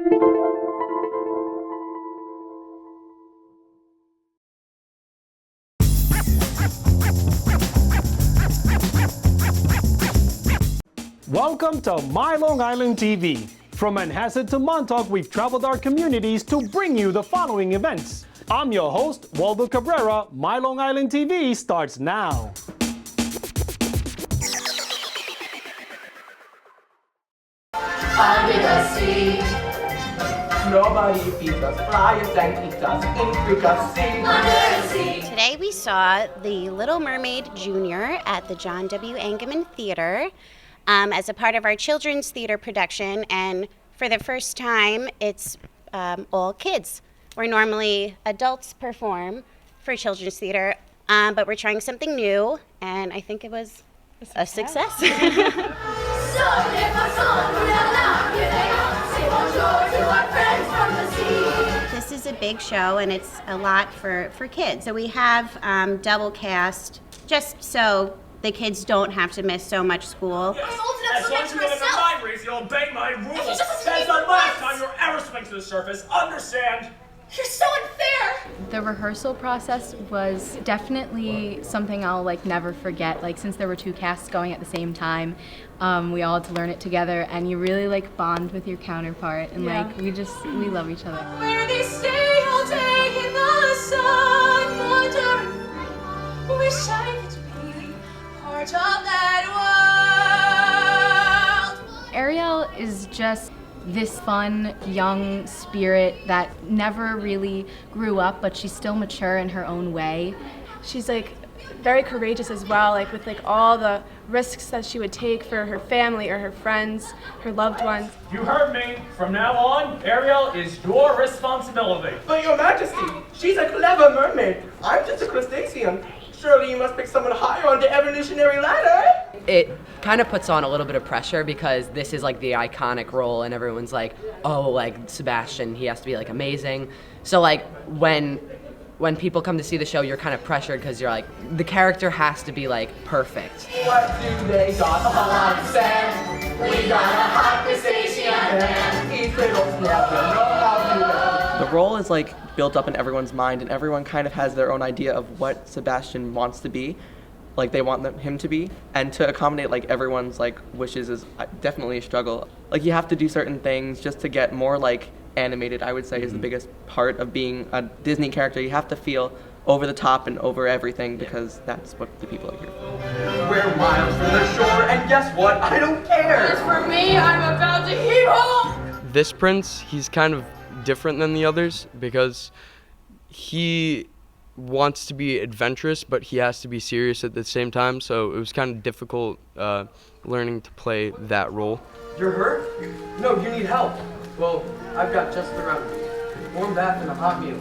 Welcome to My Long Island TV. From Manhasset to Montauk, we've traveled our communities to bring you the following events. I'm your host, Waldo Cabrera. My Long Island TV starts now. Under the sea, nobody feeds us, flies and eats us, intricacy. under the sea. Today we saw The Little Mermaid Jr. at the John W. Engelman Theater as a part of our children's theater production, and for the first time it's all kids. Where normally adults perform for children's theater, but we're trying something new, and I think it was a success. This is a big show, and it's a lot for kids. So we have double cast, just so the kids don't have to miss so much school. As long as you live in the libraries, you'll obey my rules. That's the last time you're ever swimming to the surface. Understand? You're so unfair! The rehearsal process was definitely something I'll never forget. Since there were two casts going at the same time, we all had to learn it together, and you really bond with your counterpart, and we love each other. Where they stay all day in the sun, wondering, wish I could be part of that world. Ariel is just this fun, young spirit that never really grew up, but she's still mature in her own way. She's very courageous as well, with all the risks that she would take for her family or her friends, her loved ones. You heard me. From now on, Ariel is your responsibility. But Your Majesty, she's a clever mermaid. I'm just a crustacean. Surely you must pick someone higher on the evolutionary ladder. It kind of puts on a little bit of pressure because this is the iconic role, and everyone's Sebastian, he has to be amazing. So when people come to see the show, you're kind of pressured because you're the character has to be perfect. What do they got? A lot of sand. We got a hot crustacean man. Each little snap, you know how to do. The role is built up in everyone's mind, and everyone kind of has their own idea of what Sebastian wants to be, they want him to be, and to accommodate everyone's wishes is definitely a struggle. You have to do certain things just to get more animated, I would say, is the biggest part of being a Disney character. You have to feel over the top and over everything because that's what the people are here for. We're miles from the shore, and guess what? I don't care. As for me, I'm about to heave home. This prince, he's kind of different than the others because he wants to be adventurous, but he has to be serious at the same time, so it was kind of difficult learning to play that role. You're hurt? No, you need help. Well, I've got just the remedy. Warm bath and a hot meal.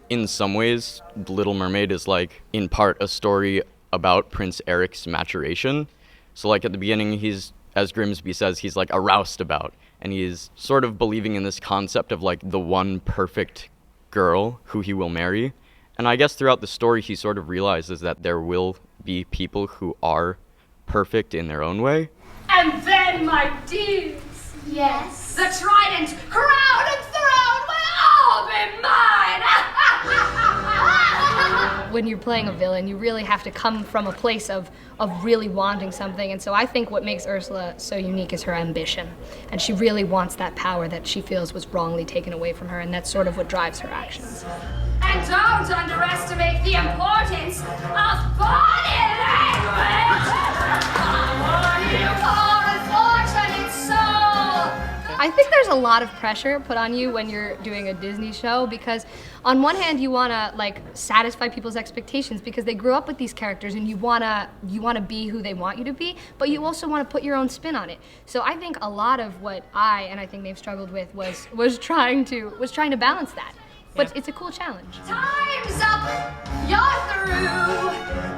In some ways, The Little Mermaid is in part a story about Prince Eric's maturation. So at the beginning, he's, as Grimsby says, he's a roustabout, and he's sort of believing in this concept of the one perfect girl who he will marry. And I guess throughout the story, he sort of realizes that there will be people who are perfect in their own way. And then, my dears, yes, the trident, crown, and throne will all be mine! when you're playing a villain, you really have to come from a place of really wanting something. And so I think what makes Ursula so unique is her ambition. And she really wants that power that she feels was wrongly taken away from her, and that's sort of what drives her actions. And don't underestimate the importance of body language! You are unfortunate soul! I think there's a lot of pressure put on you when you're doing a Disney show, because on one hand you want to satisfy people's expectations because they grew up with these characters and you want to be who they want you to be, but you also want to put your own spin on it. So I think a lot of what I think they've struggled with was trying to balance that. But it's a cool challenge. Time's up! You're through!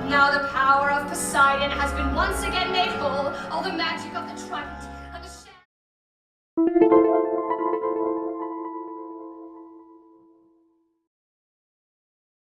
Now the power of Poseidon has been once again made whole. All the magic of the trident